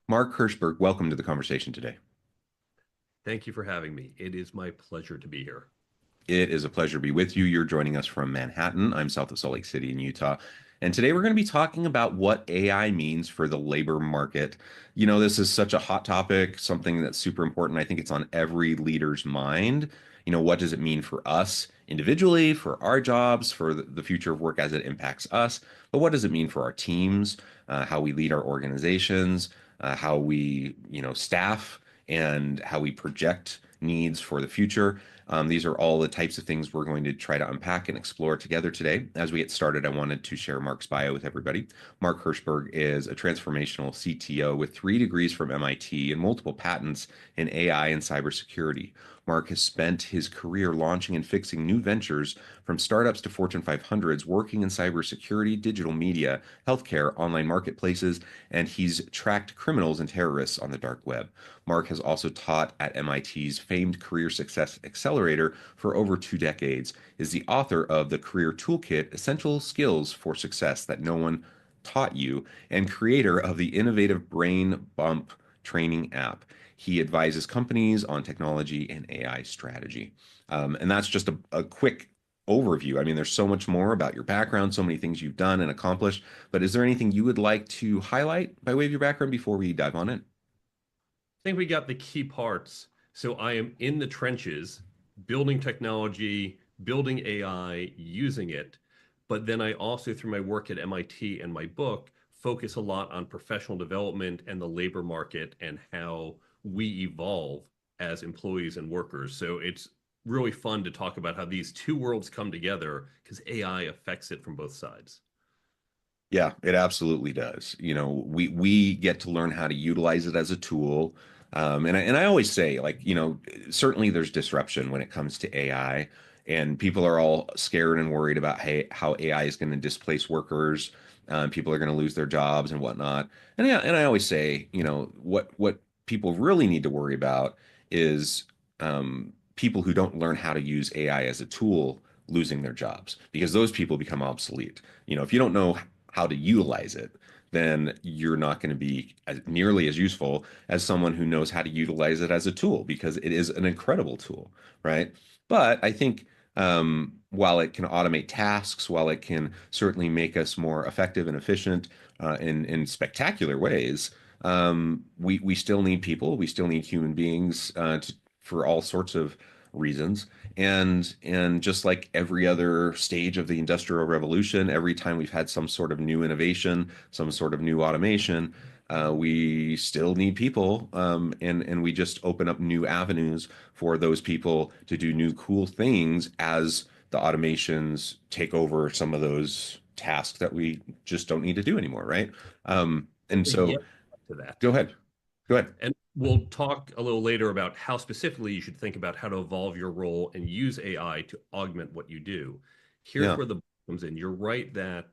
Mark Herschberg, welcome to the conversation today. Thank you for having me. It is my pleasure to be here. It is a pleasure to be with you. You're joining us from Manhattan. I'm south of Salt Lake City in Utah. And today we're going to be talking about what AI means for the labor market. This is such a hot topic, something that's super important. I think it's on every leader's mind. What does it mean for us individually, for our jobs, for the future of work as it impacts us? But what does it mean for our teams, how we lead our organizations, how we, staff, and how we project needs for the future? These are all the types of things we're going to try to unpack and explore together today. As we get started, I wanted to share Mark's bio with everybody. Mark Herschberg is a transformational CTO with 3 degrees from MIT and multiple patents in AI and cybersecurity. Mark has spent his career launching and fixing new ventures from startups to Fortune 500s, working in cybersecurity, digital media, healthcare, online marketplaces, and he's tracked criminals and terrorists on the dark web. Mark has also taught at MIT's famed Career Success Accelerator for over 2 decades, is the author of the Career Toolkit, Essential Skills for Success That No One Taught You, and creator of the innovative Brain Bump training app. He advises companies on technology and AI strategy. And that's just a quick overview. I mean, there's so much more about your background, so many things you've done and accomplished. But is there anything you would like to highlight by way of your background before we dive on in? I think we got the key parts. So I am in the trenches, building technology, building AI, using it. But then I also, through my work at MIT and my book, focus a lot on professional development and the labor market and how we evolve as employees and workers. So it's really fun to talk about how these two worlds come together because AI affects it from both sides. Yeah, it absolutely does. We get to learn how to utilize it as a tool. And I always say, like, certainly there's disruption when it comes to AI, and people are all scared and worried about, hey, how AI is going to displace workers. People are going to lose their jobs and whatnot. And yeah, and I always say, what people really need to worry about is people who don't learn how to use AI as a tool losing their jobs, because those people become obsolete. If you don't know how to utilize it, then you're not going to be nearly as useful as someone who knows how to utilize it as a tool, because it is an incredible tool, right? But I think while it can automate tasks, while it can certainly make us more effective and efficient in spectacular ways, we still need people. We still need human beings for all sorts of reasons. And just like every other stage of the Industrial Revolution, every time we've had some sort of new innovation, some sort of new automation, we still need people, and we just open up new avenues for those people to do new cool things as the automations take over some of those tasks that we just don't need to do anymore, right? And so Yeah, to that. go ahead. Go ahead. And we'll talk a little later about how specifically you should think about how to evolve your role and use AI to augment what you do. Here's Yeah, where the comes in. You're right that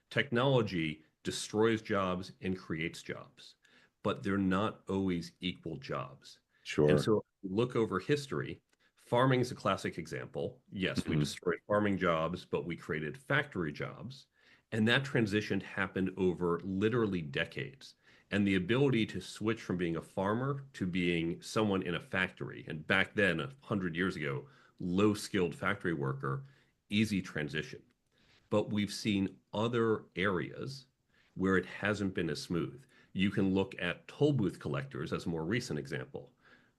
technology destroys jobs and creates jobs, but they're not always equal jobs. And sure. so look over history. Farming is a classic example. Yes, we Mhm. destroyed farming jobs, but we created factory jobs. And that transition happened over literally decades, and the ability to switch from being a farmer to being someone in a factory. And back then, 100 years ago, low skilled factory worker, easy transition. But we've seen other areas where it hasn't been as smooth. You can look at toll booth collectors as a more recent example.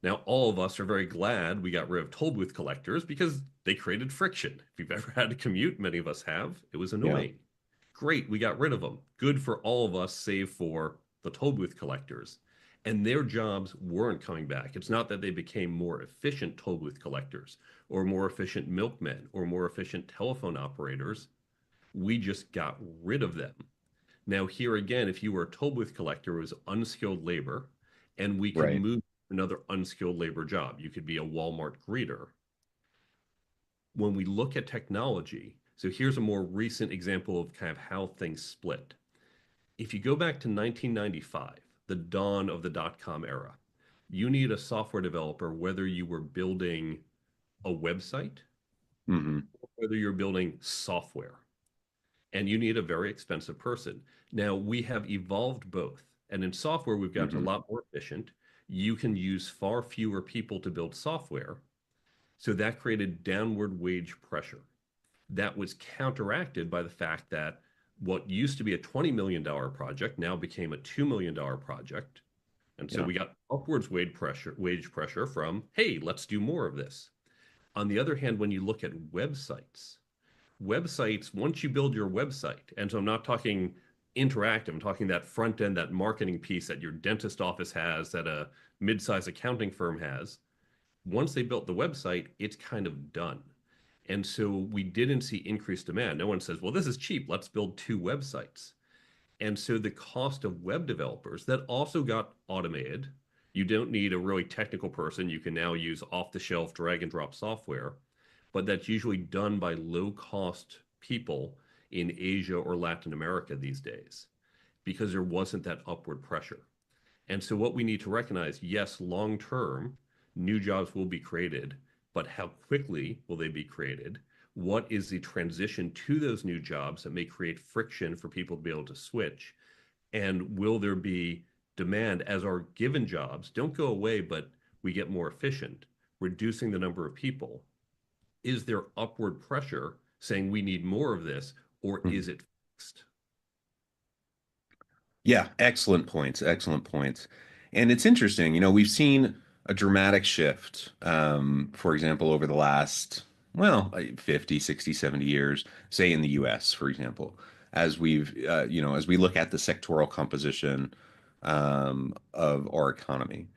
Now, all of us are very glad we got rid of toll booth collectors because they created friction. If you've ever had to commute, many of us have, it was Yeah. annoying. Great, we got rid of them. Good for all of us, save for the toll booth collectors. And their jobs weren't coming back. It's not that they became more efficient toll booth collectors or more efficient milkmen or more efficient telephone operators. We just got rid of them. Now, here again, if you were a toll booth collector, it was unskilled labor, and we could Right. move to another unskilled labor job. You could be a Walmart greeter. When we look at technology, so here's a more recent example of kind of how things split. If you go back to 1995, the dawn of the dot-com era, you need a software developer, whether you were building a website Hmm. or whether you're building software, and you need a very expensive person. Now, we have evolved both. And in software, we've gotten a Hmm. lot more efficient. You can use far fewer people to build software. So that created downward wage pressure. That was counteracted by the fact that what used to be a $20 million project now became a $2 million project. And so Yeah. we got upwards wage pressure from, hey, let's do more of this. On the other hand, when you look at websites, once you build your website, and so I'm not talking interactive, I'm talking that front end, that marketing piece that your dentist office has, that a mid-sized accounting firm has. Once they built the website, it's kind of done. And so we didn't see increased demand. No one says, well, this is cheap. Let's build two websites. And so the cost of web developers that also got automated. You don't need a really technical person. You can now use off the shelf drag and drop software, but that's usually done by low cost people in Asia or Latin America these days because there wasn't that upward pressure. And so what we need to recognize, yes, long term, new jobs will be created, but how quickly will they be created? What is the transition to those new jobs that may create friction for people to be able to switch? And will there be demand as our given jobs don't go away, but we get more efficient, reducing the number of people? Is there upward pressure saying we need more of this, or is it fixed? Yeah, excellent points. Excellent points. And it's interesting, we've seen a dramatic shift, for example, over the last, well, 50, 60, 70 years, say in the US, for example, as we look at the sectoral composition of our economy,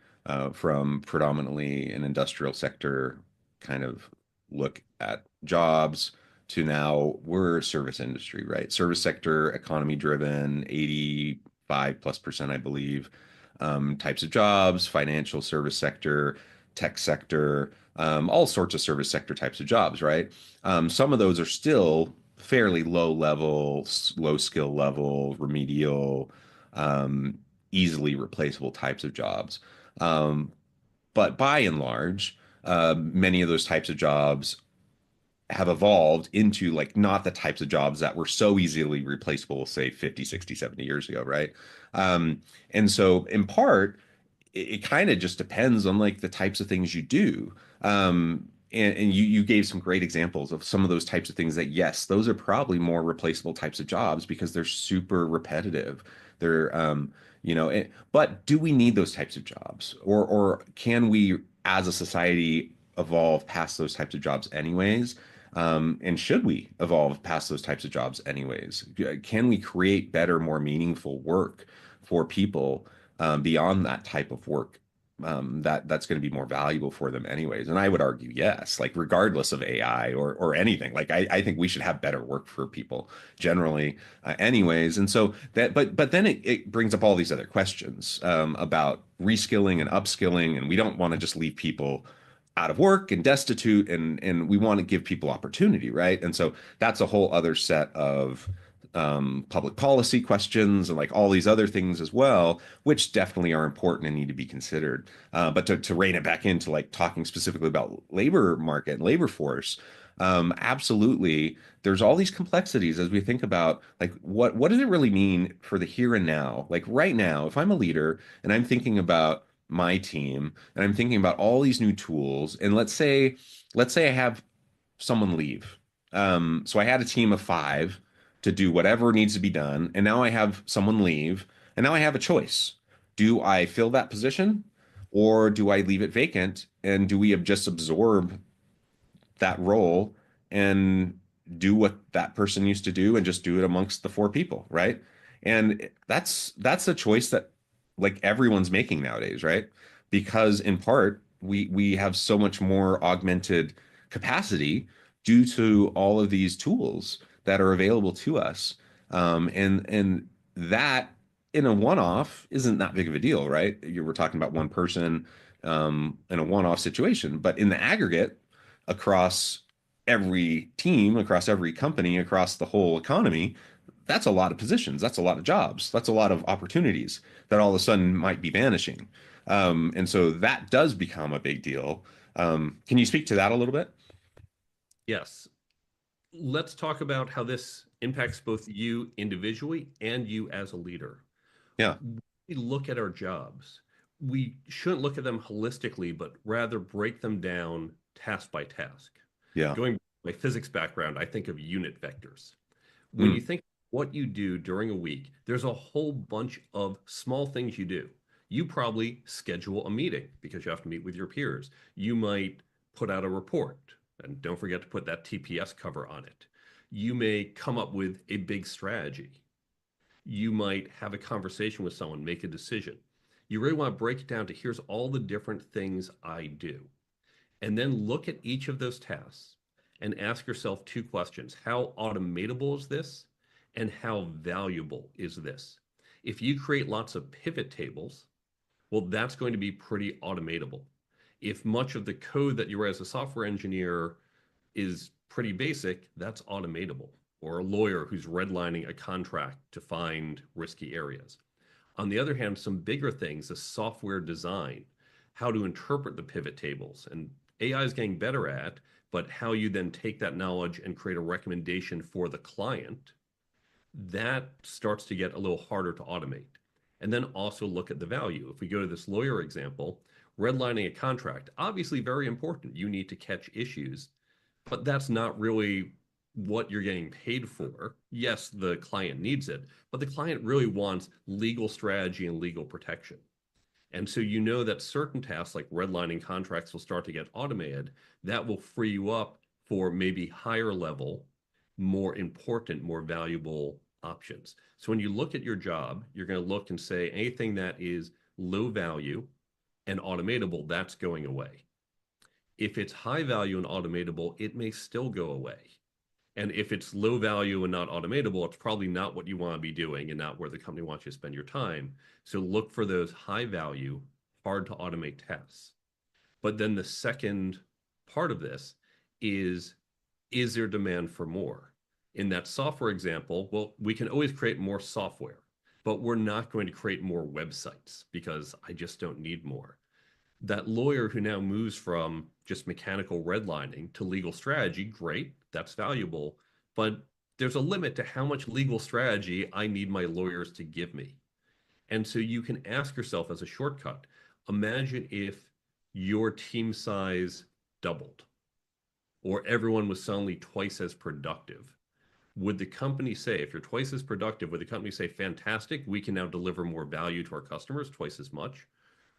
from predominantly an industrial sector kind of look at jobs to now we're a service industry, right? Service sector, economy driven, 85+%, I believe, types of jobs, financial service sector, tech sector, all sorts of service sector types of jobs, right? Some of those are still fairly low level, low skill level, remedial, um, easily replaceable types of jobs. Um, but by and large, many of those types of jobs have evolved into like not the types of jobs that were so easily replaceable, say 50, 60, 70 years ago, right? And so in part, it kind of just depends on like the types of things you do. And you gave some great examples of some of those types of things that, yes, those are probably more replaceable types of jobs because they're super repetitive. They're, but do we need those types of jobs? Or can we, as a society, evolve past those types of jobs anyways? And should we evolve past those types of jobs anyways? Can we create better, more meaningful work for people beyond that type of work that's going to be more valuable for them anyways? And I would argue yes, like regardless of AI or anything, like I think we should have better work for people generally, anyways. And so but then it brings up all these other questions about reskilling and upskilling, and we don't want to just leave people out of work and destitute, and we want to give people opportunity, right? And so that's a whole other set of public policy questions and like all these other things as well, which definitely are important and need to be considered. But to rein it back into like talking specifically about labor market and labor force, absolutely, there's all these complexities as we think about like what does it really mean for the here and now? Like right now, if I'm a leader and I'm thinking about my team and I'm thinking about all these new tools, and let's say I have someone leave. So I had a team of five to do whatever needs to be done, and now I have someone leave, and now I have a choice. Do I fill that position, or do I leave it vacant? And do we have just absorb that role and do what that person used to do and just do it amongst the four people, right? And that's a choice that like everyone's making nowadays, right? Because in part we have so much more augmented capacity due to all of these tools that are available to us. And that in a one-off isn't that big of a deal, right? You were talking about one person in a one-off situation, but in the aggregate, across every team, across every company, across the whole economy, that's a lot of positions. That's a lot of jobs. That's a lot of opportunities that all of a sudden might be vanishing. And so that does become a big deal. Can you speak to that a little bit? Yes. Let's talk about how this impacts both you individually and you as a leader. Yeah. we look at our jobs, we shouldn't look at them holistically, but rather break them down task by task. Yeah. Going by my physics background, I think of unit vectors. When you Mm. think what you do during a week, there's a whole bunch of small things you do. You probably schedule a meeting because you have to meet with your peers. You might put out a report, and don't forget to put that TPS cover on it. You may come up with a big strategy. You might have a conversation with someone, make a decision. You really want to break it down to here's all the different things I do. And then look at each of those tasks and ask yourself two questions. How automatable is this? And how valuable is this? If you create lots of pivot tables, well, that's going to be pretty automatable. If much of the code that you write as a software engineer is pretty basic, that's automatable. Or a lawyer who's redlining a contract to find risky areas. On the other hand, some bigger things, the software design, how to interpret the pivot tables, and AI is getting better at, but how you then take that knowledge and create a recommendation for the client, that starts to get a little harder to automate. And then also look at the value. If we go to this lawyer example, redlining a contract, obviously very important. You need to catch issues, but that's not really what you're getting paid for. Yes, the client needs it, but the client really wants legal strategy and legal protection. And so you know that certain tasks like redlining contracts will start to get automated. That will free you up for maybe higher level, more important, more valuable options. So when you look at your job, you're going to look and say anything that is low value and automatable, that's going away. If it's high value and automatable, it may still go away. And if it's low value and not automatable, it's probably not what you want to be doing and not where the company wants you to spend your time. So look for those high value, hard to automate tasks. But then the second part of this is there demand for more? In that software example, well, we can always create more software, but we're not going to create more websites because I just don't need more. That lawyer who now moves from just mechanical redlining to legal strategy, great, that's valuable, but there's a limit to how much legal strategy I need my lawyers to give me. And so you can ask yourself as a shortcut, imagine if your team size doubled or everyone was suddenly twice as productive. Would the company say, if you're twice as productive, would the company say, fantastic, we can now deliver more value to our customers twice as much?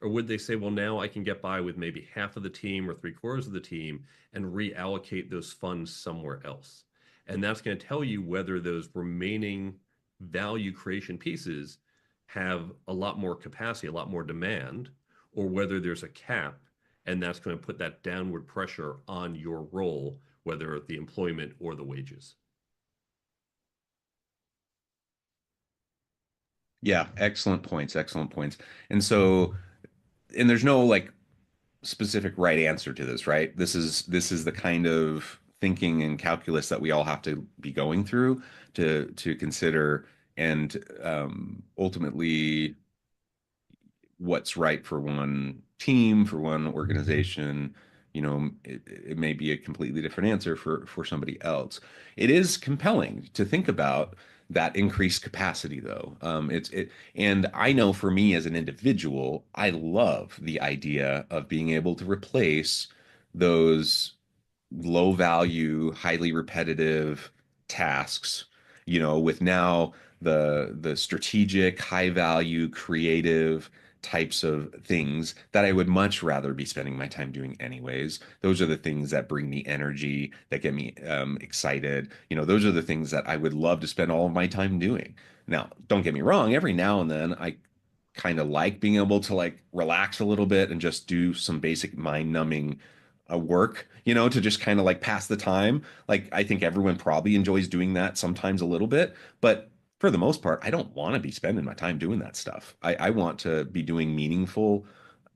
Or would they say, well, now I can get by with maybe half of the team or three-quarters of the team and reallocate those funds somewhere else? And that's going to tell you whether those remaining value creation pieces have a lot more capacity, a lot more demand, or whether there's a cap, and that's going to put that downward pressure on your role, whether the employment or the wages. Yeah, excellent points, excellent points. And so, and there's no like specific right answer to this, right? This is the kind of thinking and calculus that we all have to be going through to consider and ultimately what's right for one team, for one organization. It may be a completely different answer for somebody else. It is compelling to think about that increased capacity, though. And I know for me as an individual, I love the idea of being able to replace those low value, highly repetitive tasks, with now the strategic, high value, creative types of things that I would much rather be spending my time doing anyways. Those are the things that bring me energy, that get me excited. Those are the things that I would love to spend all of my time doing. Now, don't get me wrong, every now and then I kind of like being able to like relax a little bit and just do some basic mind-numbing work, to just kind of like pass the time. Like I think everyone probably enjoys doing that sometimes a little bit, but for the most part, I don't want to be spending my time doing that stuff. I want to be doing meaningful,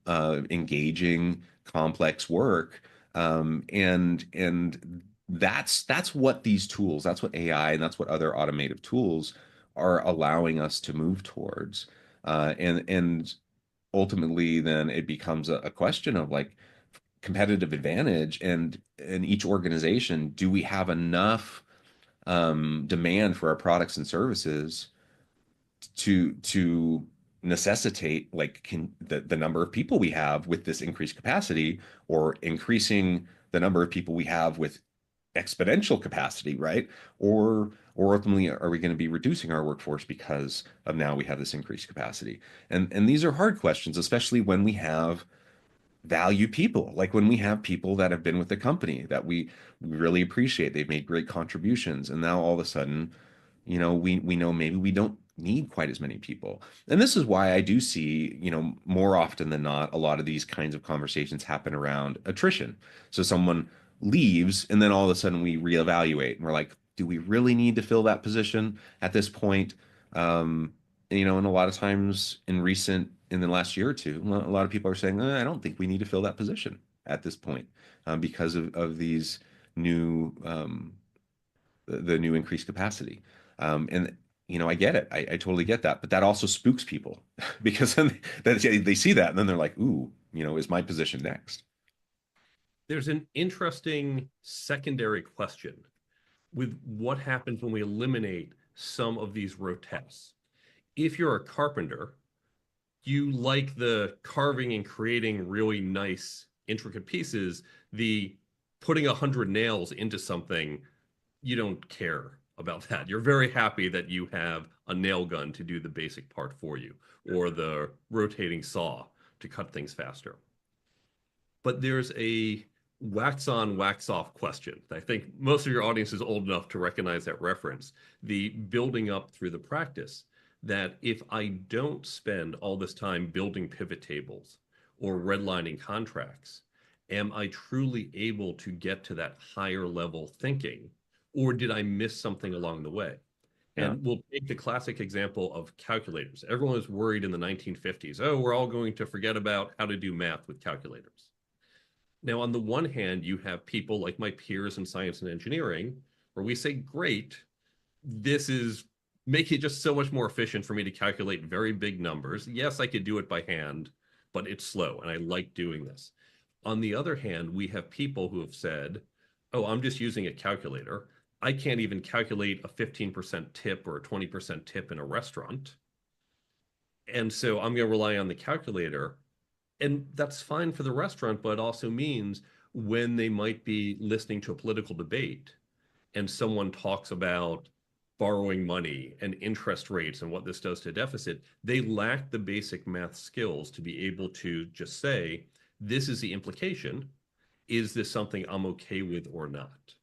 engaging, complex work. And that's what these tools, that's what AI and that's what other automative tools are allowing us to move towards. And ultimately, then it becomes a question of like competitive advantage and in each organization, do we have enough demand for our products and services to necessitate like the number of people we have with this increased capacity, or increasing the number of people we have with exponential capacity, right? Or ultimately, are we going to be reducing our workforce because of now we have this increased capacity? And these are hard questions, especially when we have value people, like when we have people that have been with the company that we really appreciate, they've made great contributions, and now all of a sudden, we know maybe we don't need quite as many people. And this is why I do see, more often than not, a lot of these kinds of conversations happen around attrition. So someone leaves, and then all of a sudden we reevaluate and we're like, do we really need to fill that position at this point? And a lot of times in the last year or two, a lot of people are saying, I don't think we need to fill that position at this point, because of these new the new increased capacity. And I get it. I totally get that. But that also spooks people because then they see that and then they're like, ooh, is my position next? There's an interesting secondary question with what happens when we eliminate some of these rotests. If you're a carpenter, you like the carving and creating really nice, intricate pieces. The putting 100 nails into something, you don't care about that. You're very happy that you have a nail gun to do the basic part for you, or the rotating saw to cut things faster. But there's a wax on, wax off question. I think most of your audience is old enough to recognize that reference. The building up through the practice, that if I don't spend all this time building pivot tables or redlining contracts, am I truly able to get to that higher level thinking? Or did I miss something along the way? Yeah. And we'll take the classic example of calculators. Everyone was worried in the 1950s, oh, we're all going to forget about how to do math with calculators. Now, on the one hand, you have people like my peers in science and engineering, where we say, great, this is making it just so much more efficient for me to calculate very big numbers. Yes, I could do it by hand, but it's slow, and I like doing this. On the other hand, we have people who have said, oh, I'm just using a calculator. I can't even calculate a 15% tip or a 20% tip in a restaurant. And so I'm going to rely on the calculator. And that's fine for the restaurant, but it also means when they might be listening to a political debate and someone talks about borrowing money and interest rates and what this does to deficit, they lack the basic math skills to be able to just say, this is the implication. Is this something I'm okay with or not?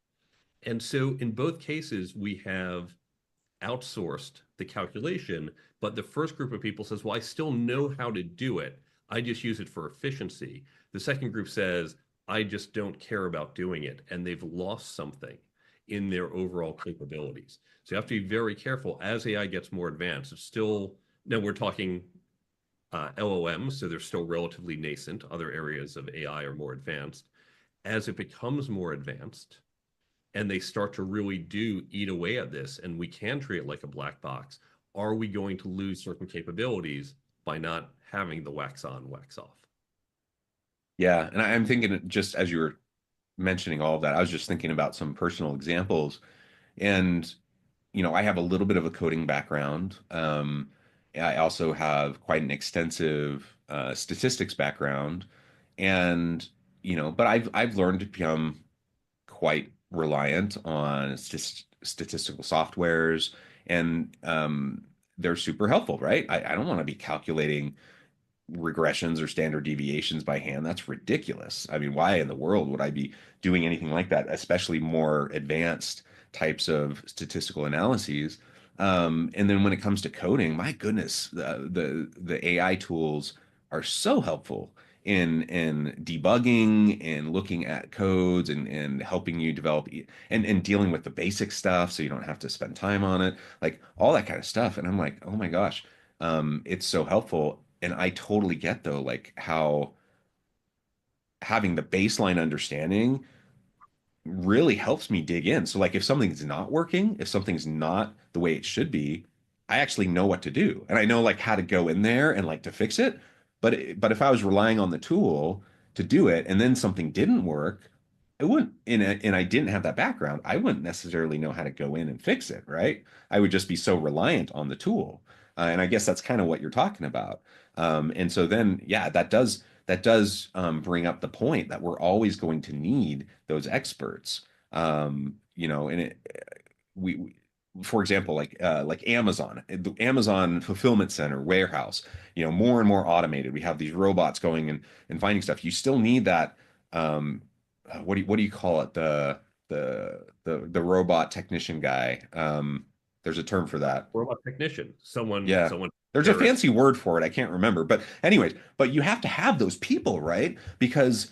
And so in both cases, we have outsourced the calculation, but the first group of people says, well, I still know how to do it. I just use it for efficiency. The second group says, I just don't care about doing it. And they've lost something in their overall capabilities. So you have to be very careful as AI gets more advanced. It's still, now we're talking LLMs, so they're still relatively nascent. Other areas of AI are more advanced. As it becomes more advanced, and they start to really do eat away at this, and we can treat it like a black box, are we going to lose certain capabilities by not having the wax on, wax off? Yeah. And I'm thinking, just as you were mentioning all of that, I was just thinking about some personal examples. And, I have a little bit of a coding background. I also have quite an extensive statistics background. And, but I've learned to become quite reliant on statistical softwares, and they're super helpful, right? I don't want to be calculating regressions or standard deviations by hand. That's ridiculous. I mean, why in the world would I be doing anything like that, especially more advanced types of statistical analyses? And then when it comes to coding, my goodness, the AI tools are so helpful in debugging and looking at codes and helping you develop and dealing with the basic stuff so you don't have to spend time on it, like all that kind of stuff. And I'm like, oh my gosh, it's so helpful. And I totally get though, like how having the baseline understanding really helps me dig in. So like if something's not working, if something's not the way it should be, I actually know what to do. And I know like how to go in there and like to fix it. But if I was relying on the tool to do it and then something didn't work, it wouldn't and I didn't have that background, I wouldn't necessarily know how to go in and fix it, right? I would just be so reliant on the tool. And I guess that's kind of what you're talking about. And so then, yeah, that does bring up the point that we're always going to need those experts. And we for example, like Amazon, the Amazon fulfillment center warehouse, more and more automated. We have these robots going and finding stuff. You still need that. What do you call it? The robot technician guy. There's a term for that. Robot technician, someone, Yeah. someone There's a there at fancy word for it. I can't remember. But anyways, but you have to have those people, right? Because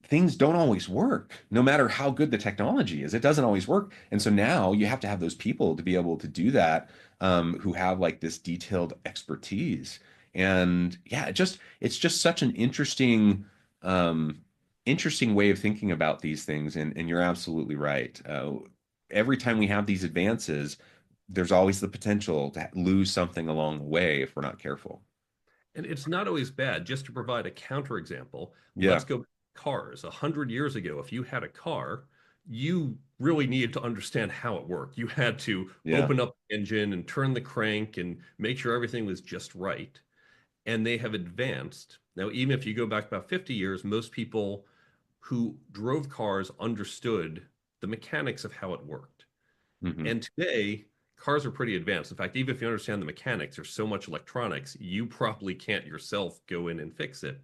things don't always work. No matter how good the technology is, it doesn't always work. And so now you have to have those people to be able to do that, who have like this detailed expertise. And yeah, it's just such an interesting way of thinking about these things. And you're absolutely right. Every time we have these advances, there's always the potential to lose something along the way if we're not careful. And it's not always bad. Just to provide a counterexample, let's Yeah. go back to cars. 100 years ago, if you had a car, you really needed to understand how it worked. You had to Yeah. open up the engine and turn the crank and make sure everything was just right. And they have advanced. Now, even if you go back about 50 years, most people who drove cars understood the mechanics of how it worked. Hmm. And today, cars are pretty advanced. In fact, even if you understand the mechanics, there's so much electronics, you probably can't yourself go in and fix it.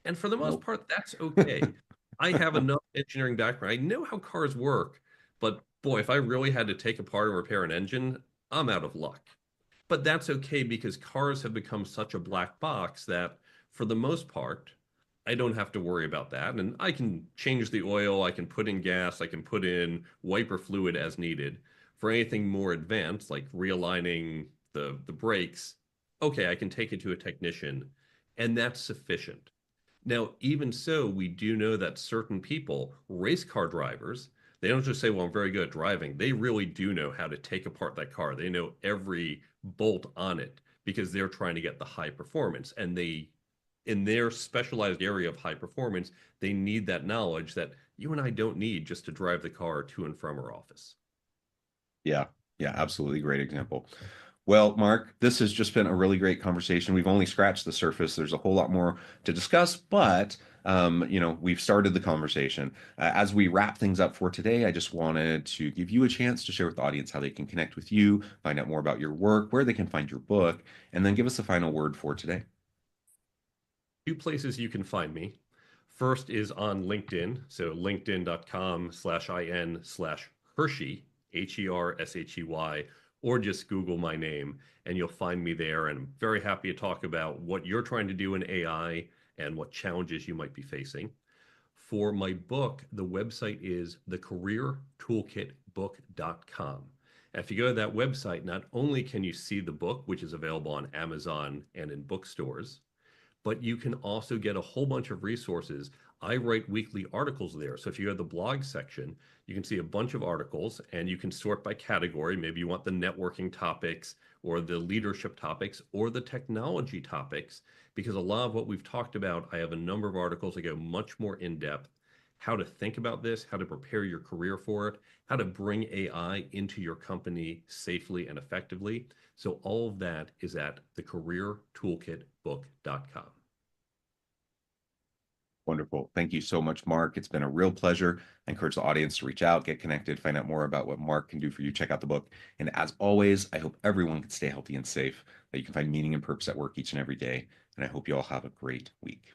And for the most Nope. part, that's okay. I have enough engineering background. I know how cars work, but boy, if I really had to take apart and repair an engine, I'm out of luck. But that's okay because cars have become such a black box that for the most part, I don't have to worry about that. And I can change the oil, I can put in gas, I can put in wiper fluid as needed. For anything more advanced, like realigning the brakes, okay, I can take it to a technician, and that's sufficient. Now, even so, we do know that certain people, race car drivers, they don't just say, well, I'm very good at driving. They really do know how to take apart that car. They know every bolt on it because they're trying to get the high performance. And they, in their specialized area of high performance, they need that knowledge that you and I don't need just to drive the car to and from our office. Yeah, yeah, absolutely. Great example. Well, Mark, this has just been a really great conversation. We've only scratched the surface. There's a whole lot more to discuss, but we've started the conversation. As we wrap things up for today, I just wanted to give you a chance to share with the audience how they can connect with you, find out more about your work, where they can find your book, and then give us a final word for today. Two places you can find me. First is on LinkedIn. So linkedin.com/in/Hershey, Hershey, or just Google my name and you'll find me there. And I'm very happy to talk about what you're trying to do in AI and what challenges you might be facing. For my book, the website is thecareertoolkitbook.com. If you go to that website, not only can you see the book, which is available on Amazon and in bookstores, but you can also get a whole bunch of resources. I write weekly articles there. So if you go to the blog section, you can see a bunch of articles and you can sort by category. Maybe you want the networking topics or the leadership topics or the technology topics, because a lot of what we've talked about, I have a number of articles that go much more in depth. How to think about this, how to prepare your career for it, how to bring AI into your company safely and effectively. So all of that is at thecareertoolkitbook.com. Wonderful. Thank you so much, Mark. It's been a real pleasure. I encourage the audience to reach out, get connected, find out more about what Mark can do for you. Check out the book. And as always, I hope everyone can stay healthy and safe, that you can find meaning and purpose at work each and every day. And I hope you all have a great week.